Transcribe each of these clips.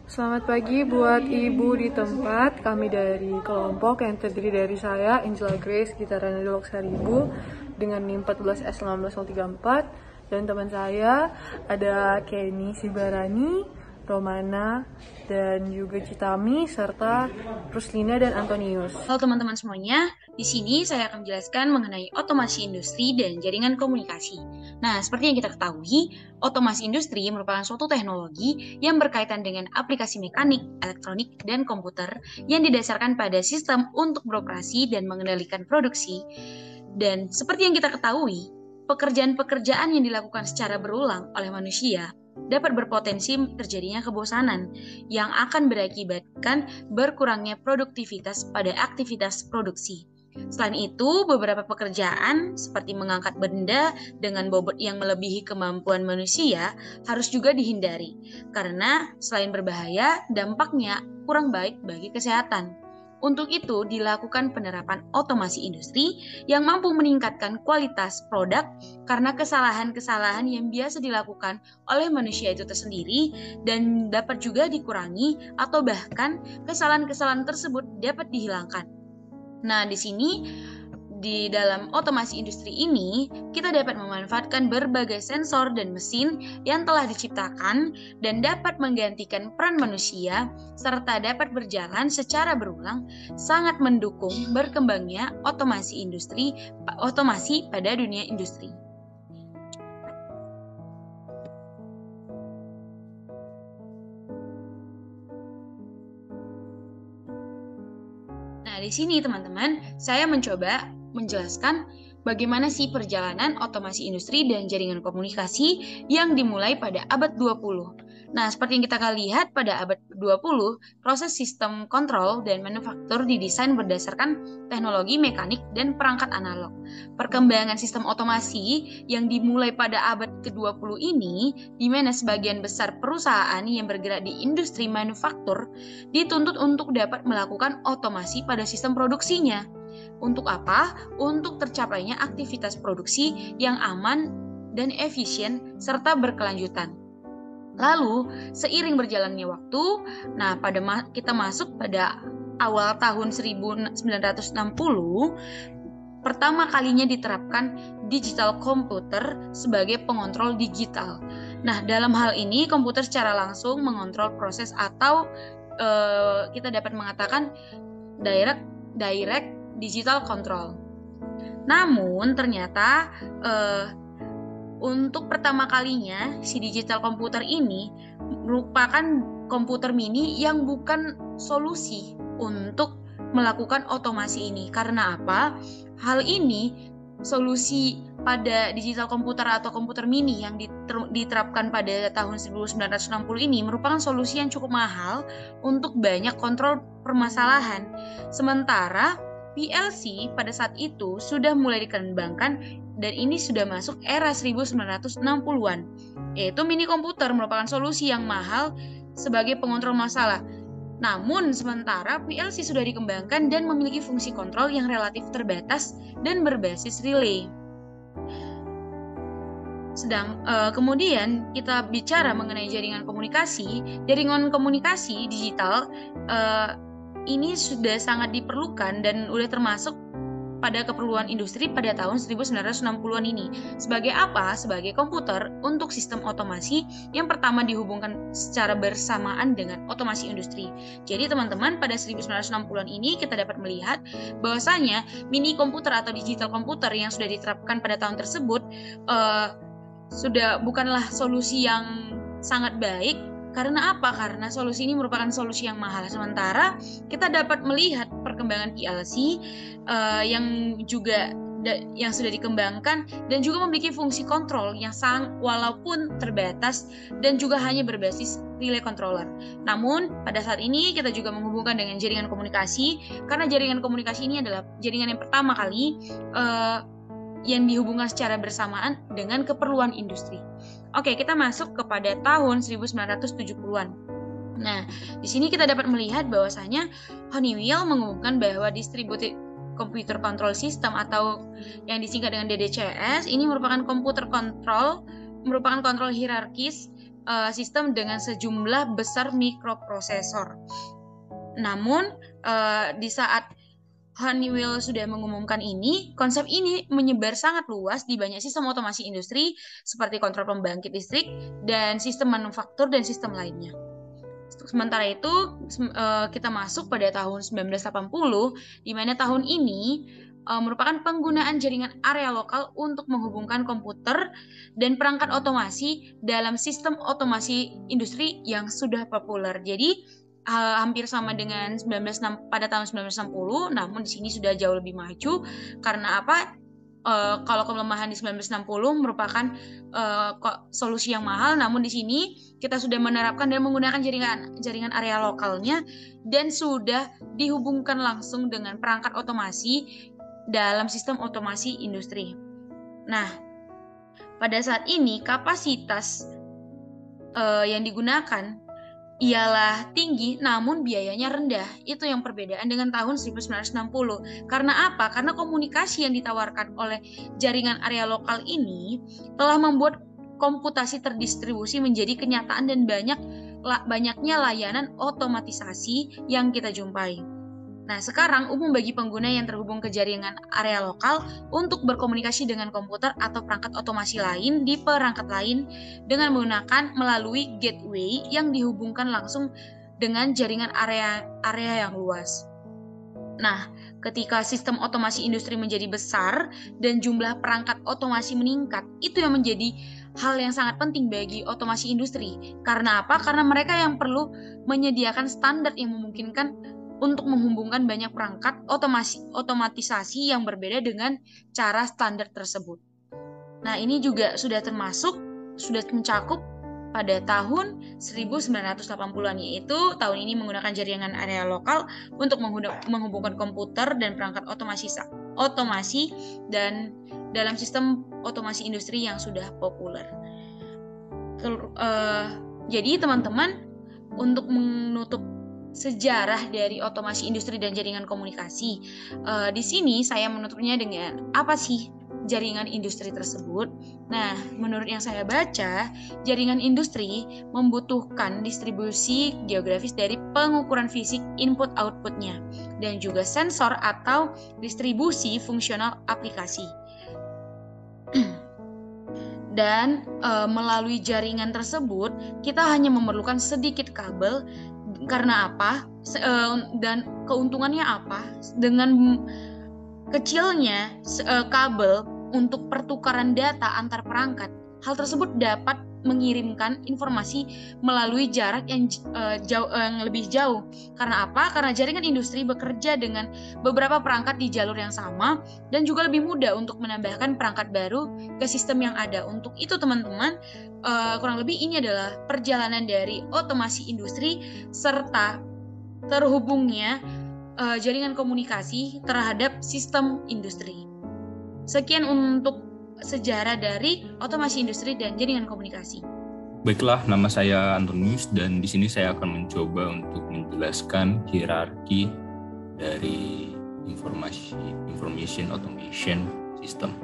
Selamat pagi buat ibu di tempat. Kami dari kelompok yang terdiri dari saya, Angela Grace Gitarana Loksaribu dengan NIM 14S19034 dan teman saya ada Kenny Sibarani, Romana, dan juga Citami, serta Ruslina dan Antonius. Halo teman-teman semuanya, di sini saya akan menjelaskan mengenai otomasi industri dan jaringan komunikasi. Nah, seperti yang kita ketahui, otomasi industri merupakan suatu teknologi yang berkaitan dengan aplikasi mekanik, elektronik, dan komputer yang didasarkan pada sistem untuk beroperasi dan mengendalikan produksi. Dan seperti yang kita ketahui, pekerjaan-pekerjaan yang dilakukan secara berulang oleh manusia dapat berpotensi terjadinya kebosanan yang akan berakibatkan berkurangnya produktivitas pada aktivitas produksi. Selain itu, beberapa pekerjaan seperti mengangkat benda dengan bobot yang melebihi kemampuan manusia harus juga dihindari, karena selain berbahaya, dampaknya kurang baik bagi kesehatan. Untuk itu, dilakukan penerapan otomasi industri yang mampu meningkatkan kualitas produk karena kesalahan-kesalahan yang biasa dilakukan oleh manusia itu tersendiri dan dapat juga dikurangi atau bahkan kesalahan-kesalahan tersebut dapat dihilangkan. Nah, di sini di dalam otomasi industri ini, kita dapat memanfaatkan berbagai sensor dan mesin yang telah diciptakan dan dapat menggantikan peran manusia serta dapat berjalan secara berulang, sangat mendukung berkembangnya otomasi pada dunia industri. Nah, di sini teman-teman, saya mencoba menjelaskan bagaimana sih perjalanan otomasi industri dan jaringan komunikasi yang dimulai pada abad 20. Nah, seperti yang kita akan lihat pada abad 20, proses sistem kontrol dan manufaktur didesain berdasarkan teknologi mekanik dan perangkat analog. Perkembangan sistem otomasi yang dimulai pada abad ke-20 ini, di mana sebagian besar perusahaan yang bergerak di industri manufaktur dituntut untuk dapat melakukan otomasi pada sistem produksinya. Untuk apa? Untuk tercapainya aktivitas produksi yang aman dan efisien serta berkelanjutan. Lalu, seiring berjalannya waktu, kita masuk pada awal tahun 1960, pertama kalinya diterapkan digital komputer sebagai pengontrol digital. Nah, dalam hal ini komputer secara langsung mengontrol proses atau kita dapat mengatakan direct digital control. Namun ternyata untuk pertama kalinya si digital komputer ini merupakan komputer mini yang bukan solusi untuk melakukan otomasi ini. Karena apa? Hal ini solusi pada digital komputer atau komputer mini yang diterapkan pada tahun 1960 ini merupakan solusi yang cukup mahal untuk banyak kontrol permasalahan. Sementara PLC pada saat itu sudah mulai dikembangkan dan ini sudah masuk era 1960-an. Yaitu mini komputer merupakan solusi yang mahal sebagai pengontrol masalah. Namun sementara PLC sudah dikembangkan dan memiliki fungsi kontrol yang relatif terbatas dan berbasis relay. Kemudian kita bicara mengenai jaringan komunikasi digital ini sudah sangat diperlukan dan sudah termasuk pada keperluan industri pada tahun 1960-an ini. Sebagai apa? Sebagai komputer untuk sistem otomasi yang pertama dihubungkan secara bersamaan dengan otomasi industri. Jadi teman-teman, pada 1960-an ini kita dapat melihat bahwasanya mini komputer atau digital komputer yang sudah diterapkan pada tahun tersebut sudah bukanlah solusi yang sangat baik. Karena apa? Karena solusi ini merupakan solusi yang mahal. Sementara kita dapat melihat perkembangan PLC yang sudah dikembangkan dan juga memiliki fungsi kontrol yang walaupun terbatas dan juga hanya berbasis relay controller. Namun pada saat ini kita juga menghubungkan dengan jaringan komunikasi karena jaringan komunikasi ini adalah jaringan yang pertama kali yang dihubungkan secara bersamaan dengan keperluan industri. Oke, kita masuk kepada tahun 1970-an. Nah, di sini kita dapat melihat bahwasanya Honeywell mengumumkan bahwa Distributed Computer Control System atau yang disingkat dengan DDCS ini merupakan kontrol hierarkis sistem dengan sejumlah besar mikroprosesor. Namun di saat Honeywell sudah mengumumkan ini, konsep ini menyebar sangat luas di banyak sistem otomasi industri seperti kontrol pembangkit listrik dan sistem manufaktur dan sistem lainnya. Sementara itu kita masuk pada tahun 1980, di mana tahun ini merupakan penggunaan jaringan area lokal untuk menghubungkan komputer dan perangkat otomasi dalam sistem otomasi industri yang sudah populer. Jadi hampir sama dengan pada tahun 1960, namun di sini sudah jauh lebih maju karena apa? Kalau kelemahan di 1960 merupakan solusi yang mahal, namun di sini kita sudah menerapkan dan menggunakan jaringan area lokalnya dan sudah dihubungkan langsung dengan perangkat otomasi dalam sistem otomasi industri. Nah, pada saat ini kapasitas yang digunakan ialah tinggi namun biayanya rendah. Itu yang perbedaan dengan tahun 1960. Karena apa? Karena komunikasi yang ditawarkan oleh jaringan area lokal ini telah membuat komputasi terdistribusi menjadi kenyataan dan banyaknya layanan otomatisasi yang kita jumpai. Nah, sekarang umum bagi pengguna yang terhubung ke jaringan area lokal untuk berkomunikasi dengan komputer atau perangkat otomasi lain di perangkat lain dengan menggunakan melalui gateway yang dihubungkan langsung dengan jaringan area yang luas. Nah, ketika sistem otomasi industri menjadi besar dan jumlah perangkat otomasi meningkat, itu yang menjadi hal yang sangat penting bagi otomasi industri. Karena apa? Karena mereka yang perlu menyediakan standar yang memungkinkan untuk menghubungkan banyak perangkat otomatisasi yang berbeda dengan cara standar tersebut. Nah, ini juga sudah mencakup pada tahun 1980-an, yaitu tahun ini menggunakan jaringan area lokal untuk menghubungkan komputer dan perangkat otomasi dan dalam sistem otomasi industri yang sudah populer. Jadi teman-teman, untuk menutup sejarah dari otomasi industri dan jaringan komunikasi, di sini saya menutupnya dengan apa sih jaringan industri tersebut. Nah, menurut yang saya baca, jaringan industri membutuhkan distribusi geografis dari pengukuran fisik input-outputnya dan juga sensor atau distribusi fungsional aplikasi. Dan melalui jaringan tersebut, kita hanya memerlukan sedikit kabel. Karena apa? Dan keuntungannya apa? Dengan kecilnya kabel untuk pertukaran data antar perangkat, hal tersebut dapat mengirimkan informasi melalui jarak yang lebih jauh. Karena apa? Karena jaringan industri bekerja dengan beberapa perangkat di jalur yang sama dan juga lebih mudah untuk menambahkan perangkat baru ke sistem yang ada. Untuk itu teman-teman, kurang lebih ini adalah perjalanan dari otomasi industri serta terhubungnya jaringan komunikasi terhadap sistem industri. Sekian untuk sejarah dari otomasi industri dan jaringan komunikasi. Baiklah, nama saya Antonius dan di sini saya akan mencoba untuk menjelaskan hierarki dari information automation system.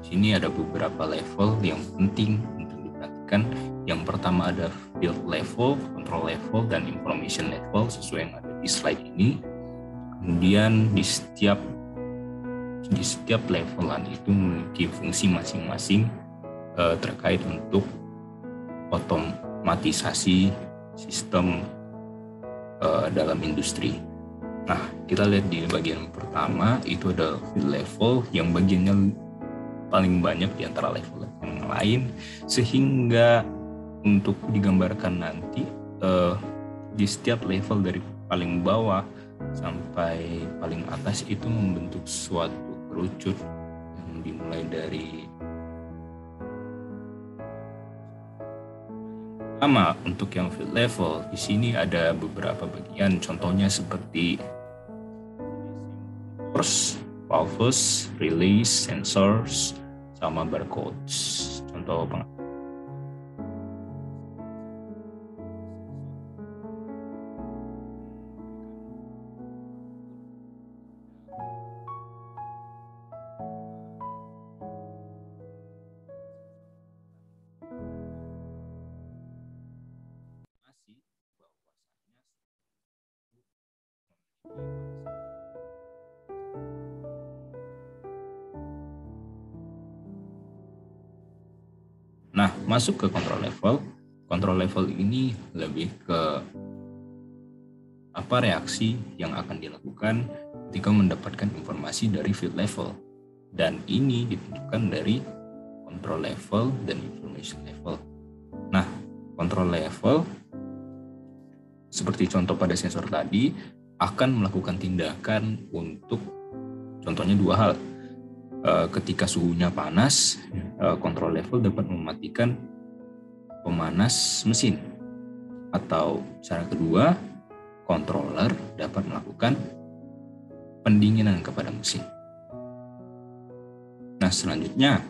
Di sini ada beberapa level yang penting untuk diperhatikan. Yang pertama ada field level, control level, dan information level sesuai yang ada di slide ini. Kemudian di setiap levelan itu memiliki fungsi masing-masing terkait untuk otomatisasi sistem dalam industri. Nah, kita lihat di bagian pertama itu ada field level yang bagiannya paling banyak di antara level yang lain, sehingga untuk digambarkan nanti di setiap level dari paling bawah sampai paling atas itu membentuk suatu kerucut yang dimulai dari pertama. Untuk yang field level di sini ada beberapa bagian, contohnya seperti valves, relays, sensors, sama barcodes. Contoh masuk ke control level ini lebih ke apa reaksi yang akan dilakukan ketika mendapatkan informasi dari field level, dan ini ditentukan dari control level dan information level. Nah, control level seperti contoh pada sensor tadi akan melakukan tindakan untuk contohnya dua hal. Ketika suhunya panas, control level dapat mematikan pemanas mesin, atau cara kedua, controller dapat melakukan pendinginan kepada mesin. Nah, selanjutnya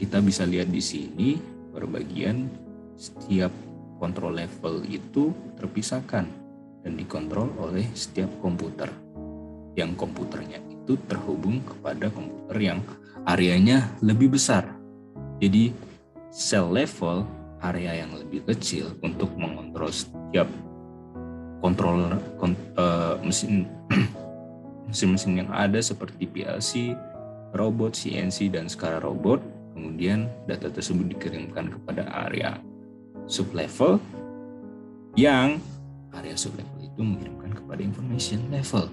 kita bisa lihat di sini perbagian setiap control level itu terpisahkan dan dikontrol oleh setiap komputer, yang komputernya itu terhubung kepada komputer yang areanya lebih besar. Jadi cell level, area yang lebih kecil untuk mengontrol setiap controller mesin-mesin yang ada seperti PLC, robot, CNC, dan SCADA robot. Kemudian data tersebut dikirimkan kepada area sublevel, yang area sublevel itu mengirimkan kepada information level.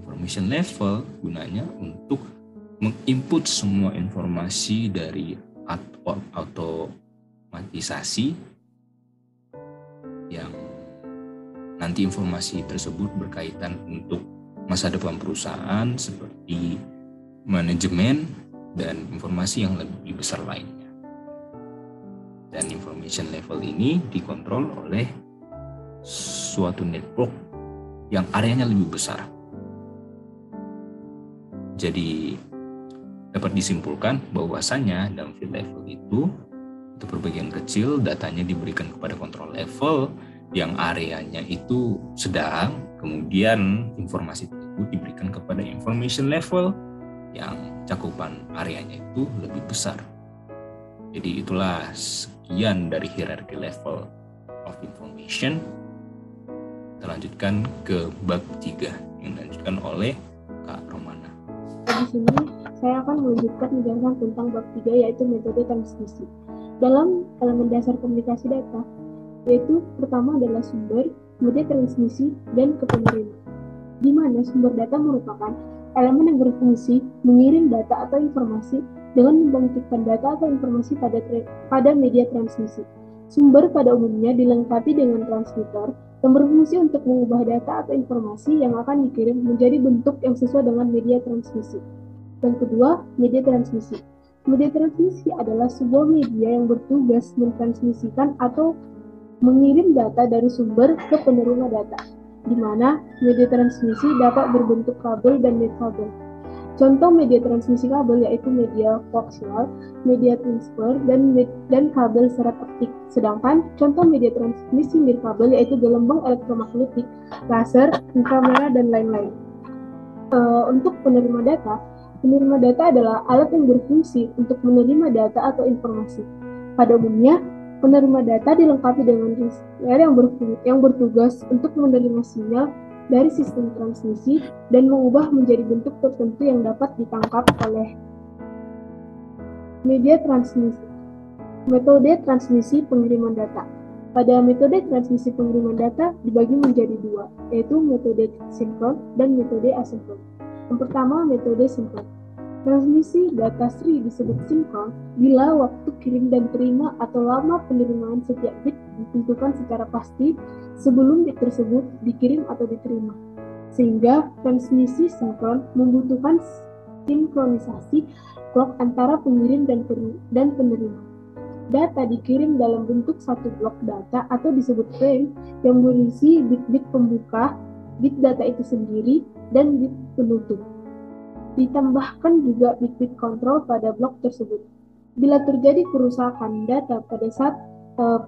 Information level gunanya untuk menginput semua informasi dari automatisasi yang nanti informasi tersebut berkaitan untuk masa depan perusahaan seperti manajemen dan informasi yang lebih besar lainnya. Dan information level ini dikontrol oleh suatu network yang areanya lebih besar. Jadi dapat disimpulkan bahwasanya dalam field level itu perbagian kecil datanya diberikan kepada control level yang areanya itu sedang, kemudian informasi tersebut diberikan kepada information level yang cakupan areanya itu lebih besar. Jadi itulah sekian dari hierarchy level of information. Kita lanjutkan ke bab 3 yang dilanjutkan oleh Kak Romana. Di sini saya akan melanjutkan menjelaskan tentang bab 3, yaitu metode transmisi. Dalam elemen dasar komunikasi data, yaitu pertama adalah sumber, kemudian transmisi, dan ke penerima. Di mana sumber data merupakan elemen yang berfungsi mengirim data atau informasi dengan membangkitkan data atau informasi pada media transmisi. Sumber pada umumnya dilengkapi dengan transmitter yang berfungsi untuk mengubah data atau informasi yang akan dikirim menjadi bentuk yang sesuai dengan media transmisi. Dan kedua, media transmisi. Media transmisi adalah sebuah media yang bertugas mentransmisikan atau mengirim data dari sumber ke penerima data, di mana media transmisi dapat berbentuk kabel dan non-kabel. Contoh media transmisi kabel yaitu media koaksial, media transfer, dan kabel serat optik. Sedangkan contoh media transmisi nirkabel yaitu gelombang elektromagnetik, laser, inframerah, dan lain-lain. Untuk penerima data adalah alat yang berfungsi untuk menerima data atau informasi. Pada umumnya, penerima data dilengkapi dengan receiver yang bertugas untuk menerima sinyal dari sistem transmisi dan mengubah menjadi bentuk tertentu yang dapat ditangkap oleh media transmisi. Metode transmisi pengiriman data. Pada metode transmisi pengiriman data dibagi menjadi dua, yaitu metode sinkron dan metode asinkron. Yang pertama, metode sinkron. Transmisi data seri disebut sinkron bila waktu kirim dan terima atau lama penerimaan setiap bit ditentukan secara pasti sebelum bit tersebut dikirim atau diterima. Sehingga transmisi sinkron membutuhkan sinkronisasi clock antara pengirim dan penerima. Data dikirim dalam bentuk satu blok data atau disebut frame yang berisi bit-bit pembuka, bit data itu sendiri, dan bit penutup. Ditambahkan juga bit-bit kontrol pada blok tersebut. Bila terjadi kerusakan data pada saat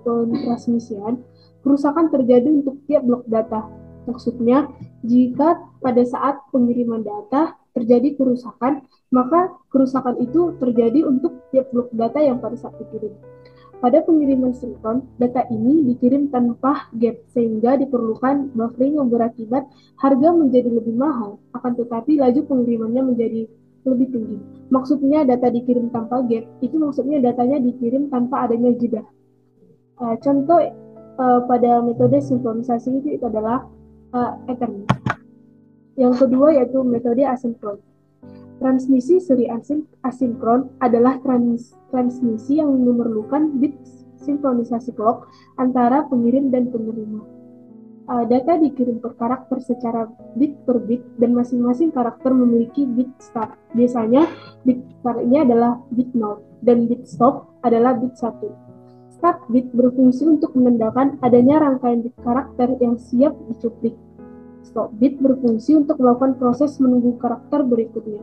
pentransmisian, kerusakan terjadi untuk tiap blok data. Maksudnya, jika pada saat pengiriman data terjadi kerusakan, maka kerusakan itu terjadi untuk tiap blok data yang pada saat dikirim. Pada pengiriman sinkron, data ini dikirim tanpa gap, sehingga diperlukan buffering yang berakibat harga menjadi lebih mahal, akan tetapi laju pengirimannya menjadi lebih tinggi. Maksudnya data dikirim tanpa gap, itu maksudnya datanya dikirim tanpa adanya jeda. Contoh pada metode sinkronisasi itu adalah Ethernet. Yang kedua yaitu metode asinkron. Transmisi seri asinkron adalah transmisi yang memerlukan bit sinkronisasi clock antara pengirim dan penerima. Data dikirim per karakter secara bit per bit dan masing-masing karakter memiliki bit start. Biasanya bit start-nya adalah bit 0 dan bit stop adalah bit 1. Start bit berfungsi untuk menandakan adanya rangkaian bit karakter yang siap dicuplik. Stop bit berfungsi untuk melakukan proses menunggu karakter berikutnya.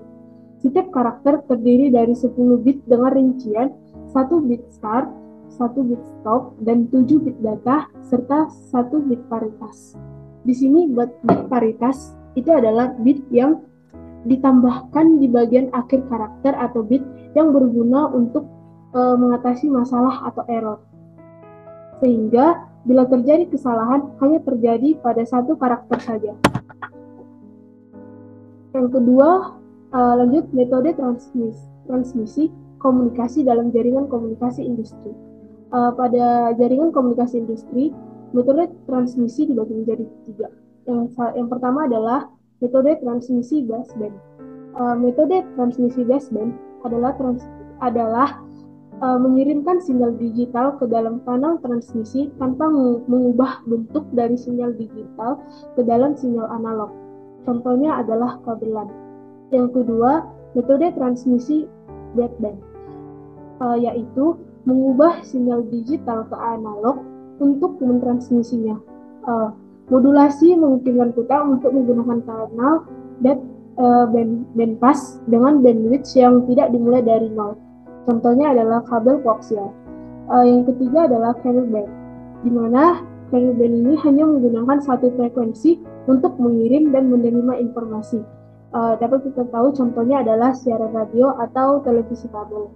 Setiap karakter terdiri dari 10 bit dengan rincian 1 bit start, 1 bit stop, dan 7 bit data, serta 1 bit paritas. Di sini bit paritas itu adalah bit yang ditambahkan di bagian akhir karakter atau bit yang berguna untuk mengatasi masalah atau error. Sehingga bila terjadi kesalahan hanya terjadi pada satu karakter saja. Yang kedua, lanjut metode transmisi komunikasi dalam jaringan komunikasi industri. Pada jaringan komunikasi industri, metode transmisi dibagi menjadi 3. Yang pertama adalah metode transmisi baseband. Metode transmisi baseband adalah mengirimkan sinyal digital ke dalam kanal transmisi tanpa mengubah bentuk dari sinyal digital ke dalam sinyal analog. Contohnya adalah kabel LAN. Yang kedua, metode transmisi broadband, yaitu mengubah sinyal digital ke analog untuk mentransmisinya. Modulasi memungkinkan kita untuk menggunakan kanal bandpass dengan bandwidth yang tidak dimulai dari nol. Contohnya adalah kabel koaksial. Yang ketiga adalah carrier band, di mana carrier band ini hanya menggunakan satu frekuensi untuk mengirim dan menerima informasi. Dapat kita tahu contohnya adalah siaran radio atau televisi kabel.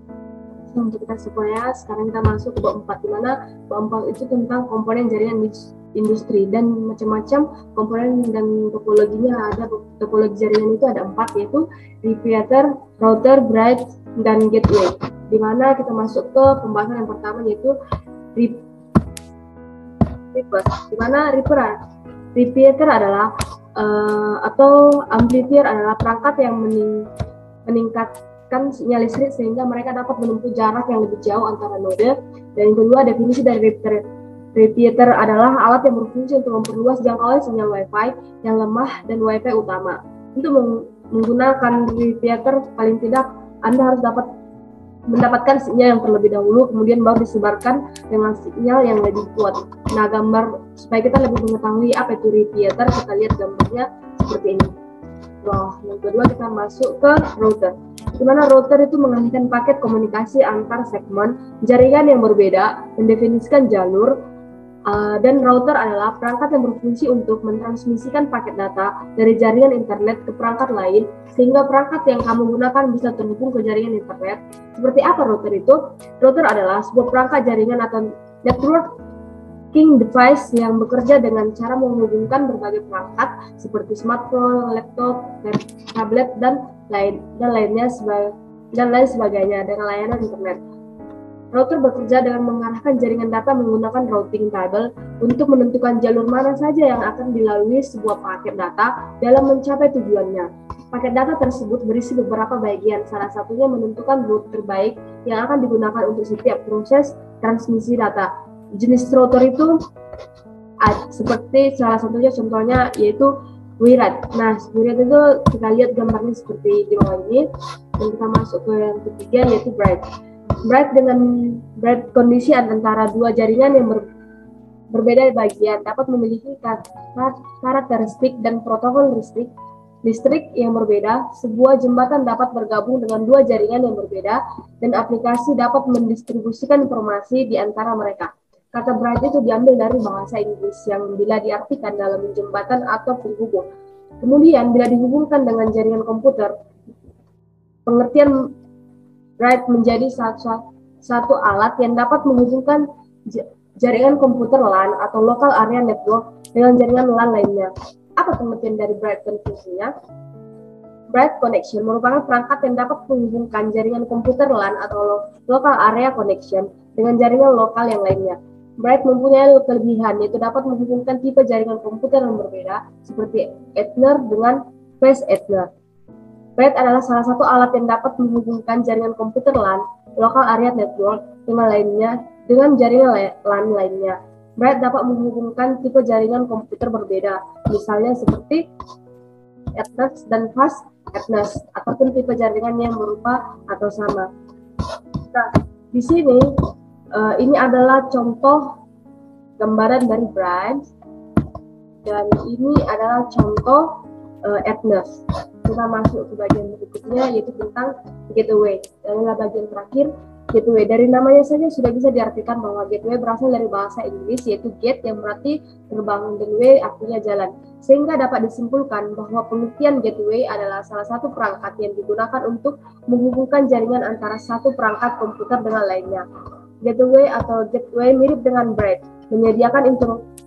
Untuk kita semuanya, sekarang kita masuk ke bab 4, di mana bab 4 itu tentang komponen jaringan industri dan macam-macam komponen dan topologinya. Ada topologi jaringan itu ada 4, yaitu repeater, router, bridge, dan gateway. Di mana kita masuk ke pembahasan yang pertama, yaitu repeater. Di mana repeater adalah atau amplifier adalah perangkat yang meningkatkan sinyal listrik sehingga mereka dapat menempuh jarak yang lebih jauh antara node. Dan yang kedua, definisi dari repeater adalah alat yang berfungsi untuk memperluas jangkauan sinyal Wi-Fi yang lemah dan Wi-Fi utama. Untuk menggunakan repeater, paling tidak Anda harus dapat mendapatkan sinyal yang terlebih dahulu, kemudian baru disebarkan dengan sinyal yang lebih kuat. Nah, gambar supaya kita lebih mengetahui apa itu repeater, kita lihat gambarnya seperti ini. Nah, yang kedua kita masuk ke router. Di mana router itu mengalihkan paket komunikasi antar segmen jaringan yang berbeda, mendefinisikan jalur, dan router adalah perangkat yang berfungsi untuk mentransmisikan paket data dari jaringan internet ke perangkat lain, sehingga perangkat yang kamu gunakan bisa terhubung ke jaringan internet. Seperti apa router itu? Router adalah sebuah perangkat jaringan atau networking device yang bekerja dengan cara menghubungkan berbagai perangkat seperti smartphone, laptop, tablet, dan lain sebagainya dengan layanan internet. Router bekerja dengan mengarahkan jaringan data menggunakan routing table untuk menentukan jalur mana saja yang akan dilalui sebuah paket data dalam mencapai tujuannya. Paket data tersebut berisi beberapa bagian, salah satunya menentukan route terbaik yang akan digunakan untuk setiap proses transmisi data. Jenis router itu seperti salah satunya contohnya yaitu WIRAD. Nah, WIRAD itu kita lihat gambarnya seperti di bawah ini. Dan kita masuk ke yang ketiga yaitu bridge. Bridge kondisi antara dua jaringan yang berbeda bagian dapat memiliki karakteristik dan protokol listrik yang berbeda. Sebuah jembatan dapat bergabung dengan dua jaringan yang berbeda dan aplikasi dapat mendistribusikan informasi di antara mereka. Kata bridge itu diambil dari bahasa Inggris yang bila diartikan dalam jembatan atau penghubung. Kemudian bila dihubungkan dengan jaringan komputer, pengertian bridge menjadi satu alat yang dapat menghubungkan jaringan komputer LAN atau local area network dengan jaringan LAN lainnya. Apa pengertian dari bridge dan fungsinya? Bright Connection merupakan perangkat yang dapat menghubungkan jaringan komputer LAN atau Local Area Connection dengan jaringan lokal yang lainnya. Bright mempunyai kelebihan, yaitu dapat menghubungkan tipe jaringan komputer yang berbeda, seperti Ethernet dengan Fast Ethernet. Bright adalah salah satu alat yang dapat menghubungkan jaringan komputer LAN, Local Area Network, dengan jaringan LAN lainnya. Bright dapat menghubungkan tipe jaringan komputer berbeda, misalnya seperti Ethernet dan Fast Ethernet, ataupun tipe jaringan yang berupa atau sama. Nah, di sini ini adalah contoh gambaran dari Bright, dan ini adalah contoh Ethernet. Kita masuk ke bagian berikutnya, yaitu tentang gateway. Dan inilah bagian terakhir, gateway. Dari namanya saja sudah bisa diartikan bahwa gateway berasal dari bahasa Inggris, yaitu gate yang berarti gerbang, dan way artinya jalan. Sehingga dapat disimpulkan bahwa pengertian gateway adalah salah satu perangkat yang digunakan untuk menghubungkan jaringan antara satu perangkat komputer dengan lainnya. Gateway atau gateway mirip dengan Bright, menyediakan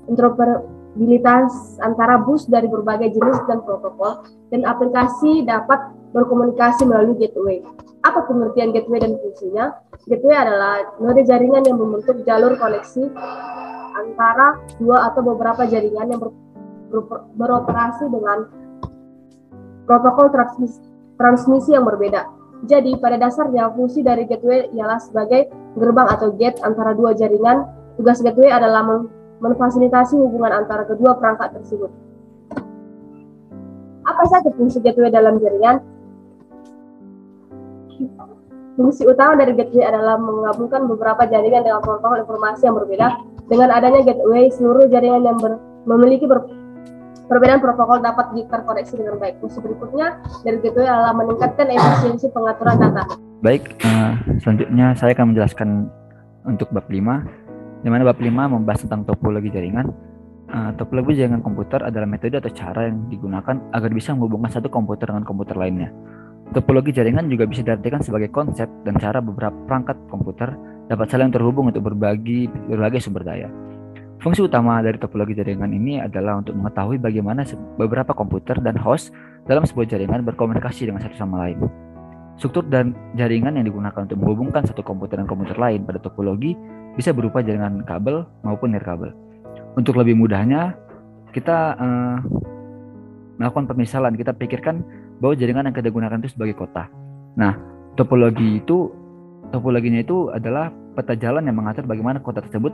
interoperabilitas antara bus dari berbagai jenis dan protokol, dan aplikasi dapat berkomunikasi melalui gateway. Apa pengertian gateway dan fungsinya? Gateway adalah node jaringan yang membentuk jalur koneksi antara dua atau beberapa jaringan yang beroperasi dengan protokol transmisi yang berbeda. Jadi, pada dasarnya fungsi dari gateway ialah sebagai gerbang atau gate antara dua jaringan. Tugas gateway adalah memfasilitasi hubungan antara kedua perangkat tersebut. Apa saja fungsi gateway dalam jaringan? Fungsi utama dari gateway adalah menggabungkan beberapa jaringan dengan protokol informasi yang berbeda. Dengan adanya gateway, seluruh jaringan yang memiliki perbedaan protokol dapat terkoneksi dengan baik. Fungsi berikutnya dari gateway adalah meningkatkan efisiensi pengaturan data. Baik, selanjutnya saya akan menjelaskan untuk bab 5, di mana bab 5 membahas tentang topologi jaringan. Topologi jaringan komputer adalah metode atau cara yang digunakan agar bisa menghubungkan satu komputer dengan komputer lainnya. Topologi jaringan juga bisa diartikan sebagai konsep dan cara beberapa perangkat komputer dapat saling terhubung untuk berbagai sumber daya. Fungsi utama dari topologi jaringan ini adalah untuk mengetahui bagaimana beberapa komputer dan host dalam sebuah jaringan berkomunikasi dengan satu sama lain. Struktur dan jaringan yang digunakan untuk menghubungkan satu komputer dan komputer lain pada topologi bisa berupa jaringan kabel maupun nirkabel. Untuk lebih mudahnya, kita melakukan pemisalan. Kita pikirkan bahwa jaringan yang kita gunakan itu sebagai kota. Nah, topologinya itu adalah peta jalan yang mengatur bagaimana kota tersebut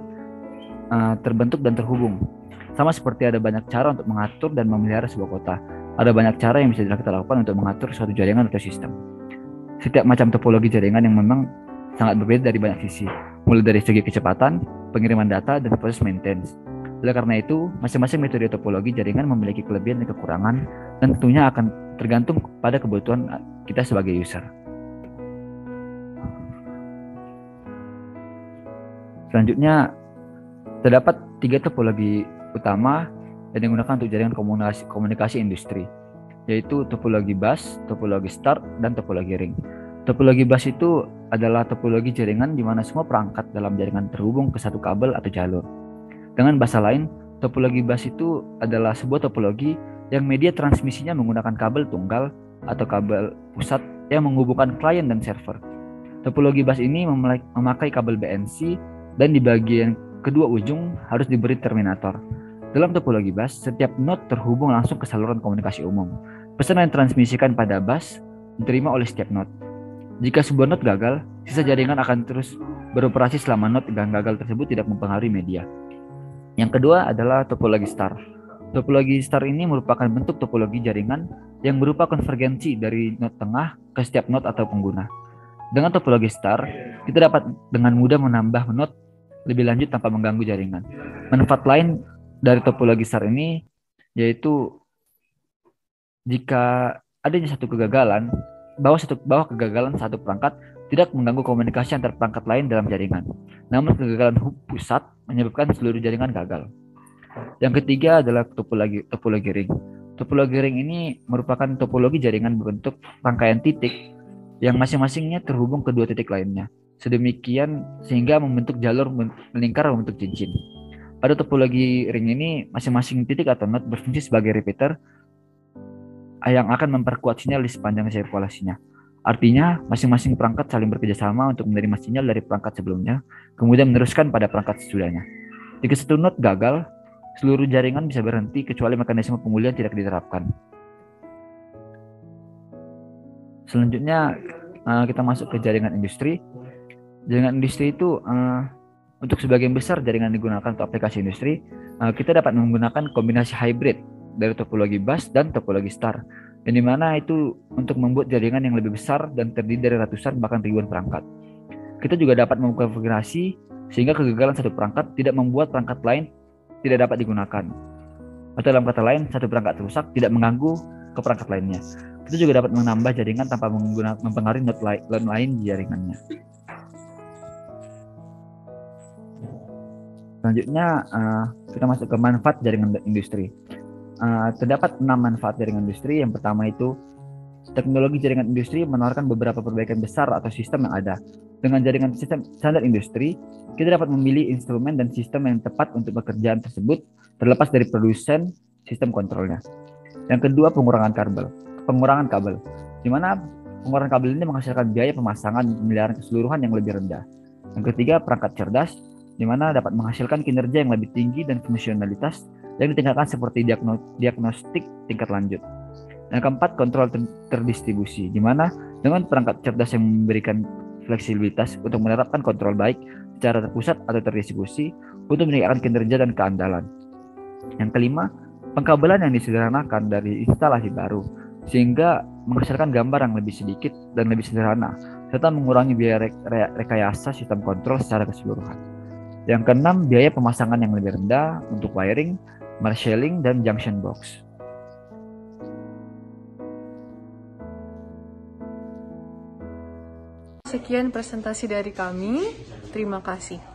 terbentuk dan terhubung. Sama seperti ada banyak cara untuk mengatur dan memelihara sebuah kota, ada banyak cara yang bisa kita lakukan untuk mengatur suatu jaringan atau sistem. Setiap macam topologi jaringan yang memang sangat berbeda dari banyak sisi, mulai dari segi kecepatan, pengiriman data, dan proses maintenance. Oleh karena itu, masing-masing metode topologi jaringan memiliki kelebihan dan kekurangan, dan tentunya akan tergantung pada kebutuhan kita sebagai user. Selanjutnya, terdapat 3 topologi utama yang digunakan untuk jaringan komunikasi industri, yaitu topologi bus, topologi start, dan topologi ring. Topologi bus itu adalah topologi jaringan di mana semua perangkat dalam jaringan terhubung ke satu kabel atau jalur. Dengan bahasa lain, topologi bus itu adalah sebuah topologi yang media transmisinya menggunakan kabel tunggal atau kabel pusat yang menghubungkan klien dan server. Topologi bus ini memakai kabel BNC dan di bagian kedua ujung harus diberi terminator. Dalam topologi bus, setiap node terhubung langsung ke saluran komunikasi umum. Pesan yang ditransmisikan pada bus diterima oleh setiap node. Jika sebuah node gagal, sisa jaringan akan terus beroperasi selama node yang gagal tersebut tidak mempengaruhi media. Yang kedua adalah topologi star. Topologi star ini merupakan bentuk topologi jaringan yang berupa konvergensi dari node tengah ke setiap node atau pengguna. Dengan topologi star, kita dapat dengan mudah menambah node lebih lanjut tanpa mengganggu jaringan. Manfaat lain dari topologi star ini yaitu jika adanya satu kegagalan, bahwa kegagalan satu perangkat tidak mengganggu komunikasi antar perangkat lain dalam jaringan. Namun kegagalan hub pusat menyebabkan seluruh jaringan gagal. Yang ketiga adalah topologi ring. Topologi ring ini merupakan topologi jaringan berbentuk rangkaian titik yang masing-masingnya terhubung ke dua titik lainnya. Sedemikian sehingga membentuk jalur melingkar membentuk cincin. Pada topologi ring ini, masing-masing titik atau node berfungsi sebagai repeater yang akan memperkuat sinyal di sepanjang sirkulasinya. Artinya, masing-masing perangkat saling bekerja sama untuk menerima sinyal dari perangkat sebelumnya, kemudian meneruskan pada perangkat sesudahnya. Jika satu node gagal, seluruh jaringan bisa berhenti kecuali mekanisme pemulihan tidak diterapkan. Selanjutnya, kita masuk ke jaringan industri. Jaringan industri itu untuk sebagian besar jaringan digunakan untuk aplikasi industri, kita dapat menggunakan kombinasi hybrid dari topologi bus dan topologi star, yang dimana itu untuk membuat jaringan yang lebih besar dan terdiri dari ratusan bahkan ribuan perangkat. Kita juga dapat mengkonfigurasi sehingga kegagalan satu perangkat tidak membuat perangkat lain tidak dapat digunakan. Atau dalam kata lain, satu perangkat rusak tidak mengganggu ke perangkat lainnya. Kita juga dapat menambah jaringan tanpa mempengaruhi node lain di jaringannya. Selanjutnya, kita masuk ke manfaat jaringan industri. Terdapat 6 manfaat jaringan industri. Yang pertama itu, teknologi jaringan industri menawarkan beberapa perbaikan besar atau sistem yang ada. Dengan jaringan sistem standar industri, kita dapat memilih instrumen dan sistem yang tepat untuk pekerjaan tersebut, terlepas dari produsen sistem kontrolnya. Yang kedua, pengurangan kabel, di mana pengurangan kabel ini menghasilkan biaya pemasangan dan pemeliharaan keseluruhan yang lebih rendah. Yang ketiga, perangkat cerdas, di mana dapat menghasilkan kinerja yang lebih tinggi dan fungsionalitas yang ditingkatkan seperti diagnostik tingkat lanjut. Yang keempat, kontrol terdistribusi, di mana dengan perangkat cerdas yang memberikan fleksibilitas untuk menerapkan kontrol baik secara terpusat atau terdistribusi untuk meningkatkan kinerja dan keandalan. Yang kelima, pengkabelan yang disederhanakan dari instalasi baru, sehingga menghasilkan gambar yang lebih sedikit dan lebih sederhana, serta mengurangi biaya rekayasa sistem kontrol secara keseluruhan. Yang keenam, biaya pemasangan yang lebih rendah untuk wiring, marshalling, dan junction box. Sekian presentasi dari kami. Terima kasih.